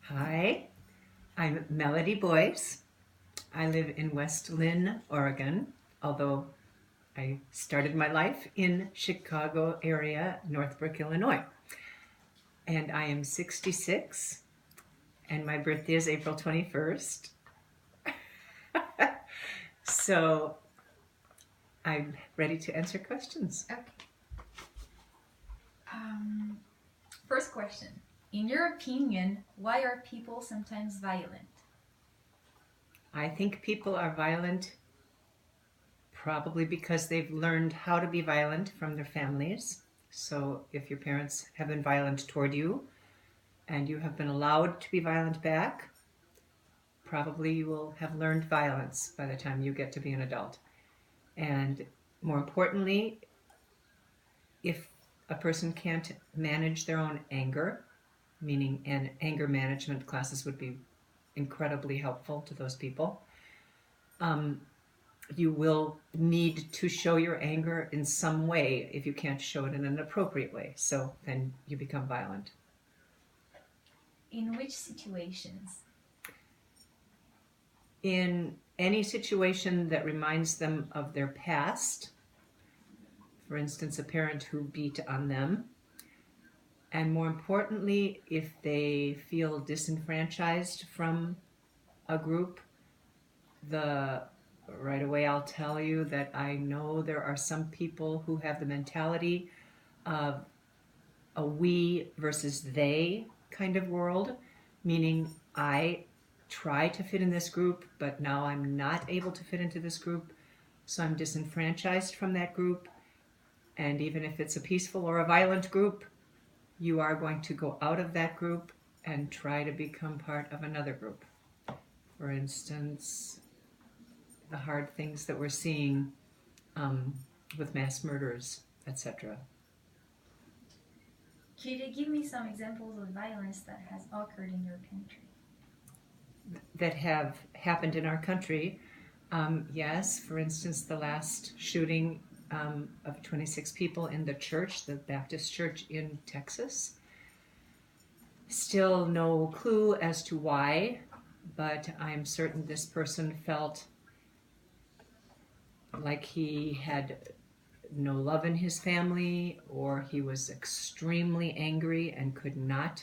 Hi, I'm Melody Boyce. I live in West Lynn, Oregon, although I started my life in Chicago area, Northbrook, Illinois. And I am 66, and my birthday is April 21st. So I'm ready to answer questions. Okay. Um, First question. In your opinion, why are people sometimes violent? I think people are violent probably because they've learned how to be violent from their families. So if your parents have been violent toward you, and you have been allowed to be violent back, probably you will have learned violence by the time you get to be an adult. And more importantly, if a person can't manage their own anger, meaning and anger management classes would be incredibly helpful to those people. Um, you will need to show your anger in some way if you can't show it in an appropriate way. So then you become violent. In which situations? In any situation that reminds them of their past, for instance, a parent who beat on them, and more importantly, if they feel disenfranchised from a group, the right away I'll tell you that I know there are some people who have the mentality of a we versus they kind of world, meaning I try to fit in this group, but now I'm not able to fit into this group, so I'm disenfranchised from that group. And even if it's a peaceful or a violent group, you are going to go out of that group and try to become part of another group. For instance, the hard things that we're seeing um, with mass murders, etc. Could you give me some examples of violence that has occurred in your country? That have happened in our country. Yes, for instance, the last shooting of 26 people in the church, the Baptist church in Texas. Still no clue as to why, but I'm certain this person felt like he had no love in his family, or he was extremely angry and could not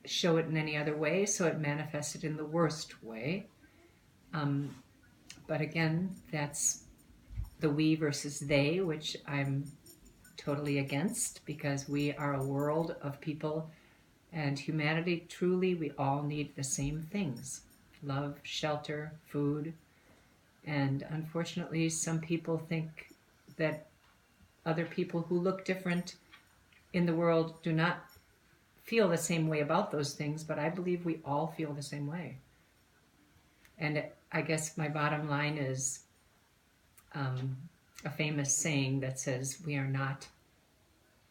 show it in any other way, so it manifested in the worst way. Um, but again, that's the we versus they, which I'm totally against, because we are a world of people, and humanity, truly, we all need the same things: love, shelter, food. And unfortunately, some people think that other people who look different in the world do not feel the same way about those things, but I believe we all feel the same way. And I guess my bottom line is um, a famous saying that says, we are not,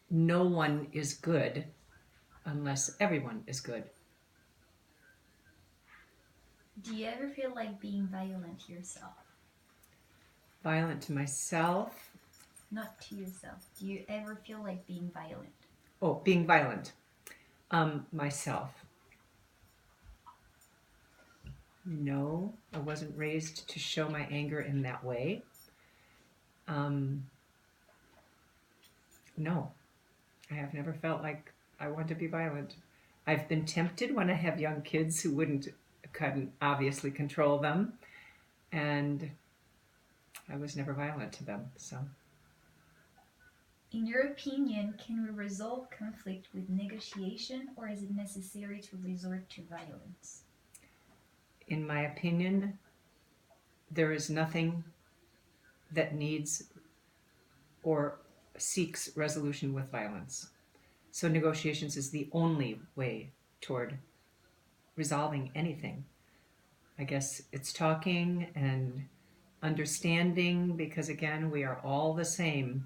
no one is good unless everyone is good. Do you ever feel like being violent yourself? Violent to myself? Not to yourself. Do you ever feel like being violent? Oh, being violent. Myself. No, I wasn't raised to show my anger in that way. Um, no, I have never felt like I want to be violent. I've been tempted when I have young kids who couldn't obviously control them, and I was never violent to them. So, In your opinion, can we resolve conflict with negotiation, or is it necessary to resort to violence? in my opinion, there is nothing that needs or seeks resolution with violence. So, negotiations is the only way toward resolving anything. I guess it's talking and understanding, because again, we are all the same.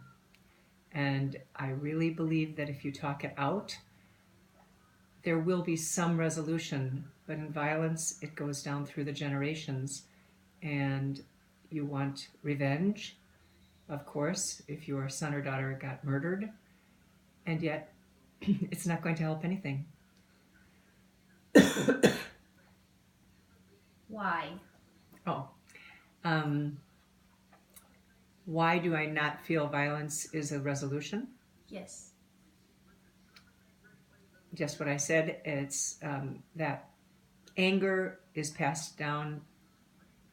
And I really believe that if you talk it out, there will be some resolution. But in violence, it goes down through the generations. And you want revenge, of course, if your son or daughter got murdered. And yet, it's not going to help anything. Why? Oh, um, why do I not feel violence is a resolution? Yes. Just what I said. It's that anger is passed down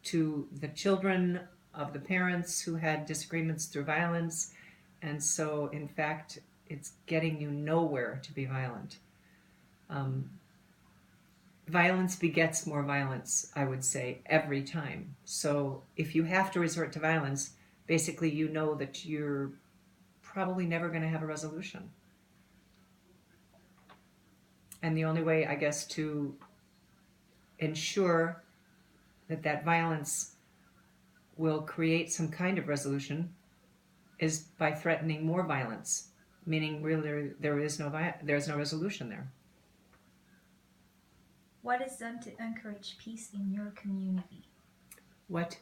to the children of the parents who had disagreements through violence. And so, in fact, it's getting you nowhere to be violent. Um, Violence begets more violence, I would say, every time. So if you have to resort to violence, basically you know that you're probably never going to have a resolution. And the only way, I guess, to ensure that that violence will create some kind of resolution is by threatening more violence, meaning really there's no resolution there. What is done to encourage peace in your community? What?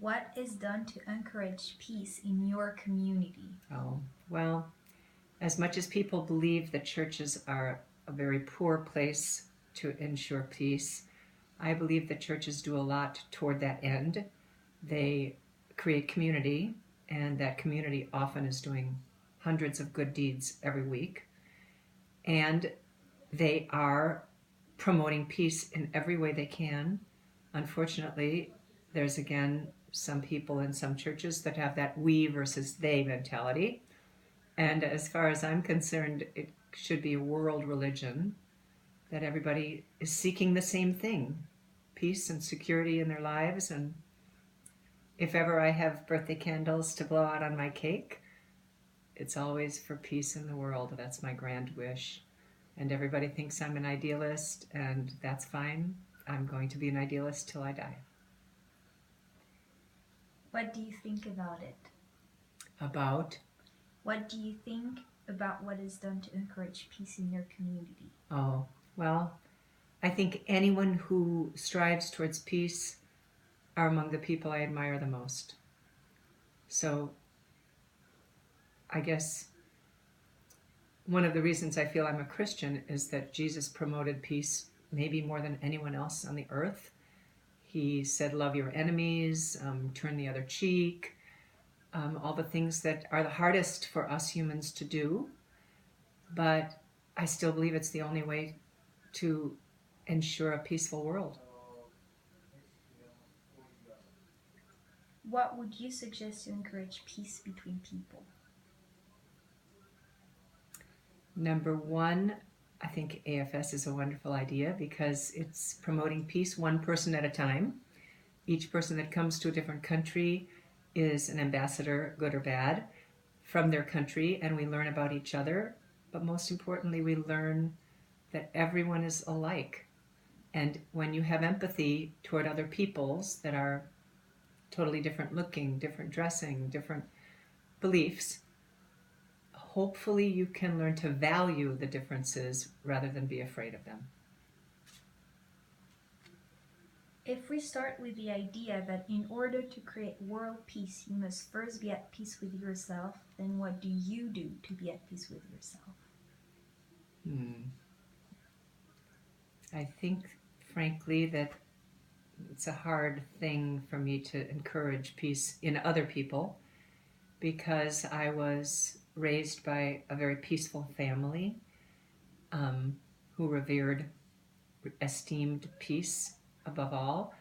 What is done to encourage peace in your community? Oh, well, as much as people believe that churches are a very poor place to ensure peace, I believe that churches do a lot toward that end. They create community, and that community often is doing hundreds of good deeds every week. And they are promoting peace in every way they can. Unfortunately, there's again some people in some churches that have that we versus they mentality. And as far as I'm concerned, it should be a world religion that everybody is seeking the same thing, peace and security in their lives. And if ever I have birthday candles to blow out on my cake, it's always for peace in the world. That's my grand wish. And everybody thinks I'm an idealist, and that's fine. I'm going to be an idealist till I die. What do you think about it? About? What do you think about what is done to encourage peace in your community? Oh, well, I think anyone who strives towards peace are among the people I admire the most. So I guess one of the reasons I feel I'm a Christian is that Jesus promoted peace maybe more than anyone else on the earth. He said, love your enemies, turn the other cheek, all the things that are the hardest for us humans to do. But I still believe it's the only way to ensure a peaceful world. What would you suggest to encourage peace between people? Number one, I think AFS is a wonderful idea because it's promoting peace one person at a time. Each person that comes to a different country is an ambassador, good or bad, from their country, and we learn about each other. But most importantly, we learn that everyone is alike. And when you have empathy toward other peoples that are totally different looking, different dressing, different beliefs, hopefully you can learn to value the differences rather than be afraid of them. If we start with the idea that in order to create world peace, you must first be at peace with yourself, then what do you do to be at peace with yourself? I think, frankly, that it's a hard thing for me to encourage peace in other people because I was raised by a very peaceful family who revered, esteemed peace above all,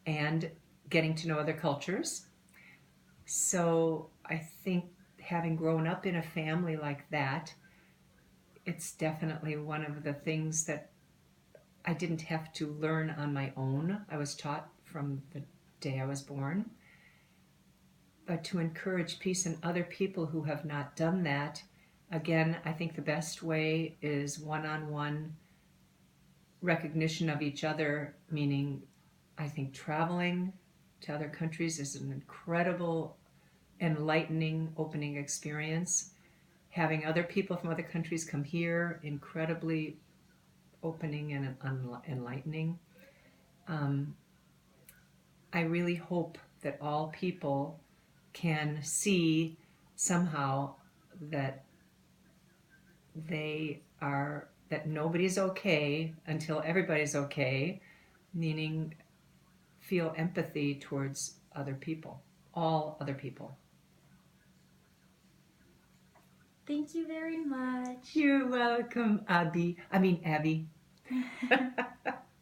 and getting to know other cultures. So I think having grown up in a family like that, it's definitely one of the things that I didn't have to learn on my own. I was taught from the day I was born. But to encourage peace in other people who have not done that, again, I think the best way is one-on-one recognition of each other, meaning I think traveling to other countries is an incredible, enlightening, opening experience. Having other people from other countries come here, incredibly opening and enlightening. I really hope that all people can see somehow that they are that nobody's okay until everybody's okay, meaning feel empathy towards other people, all other people. Thank you very much. You're welcome, Abby.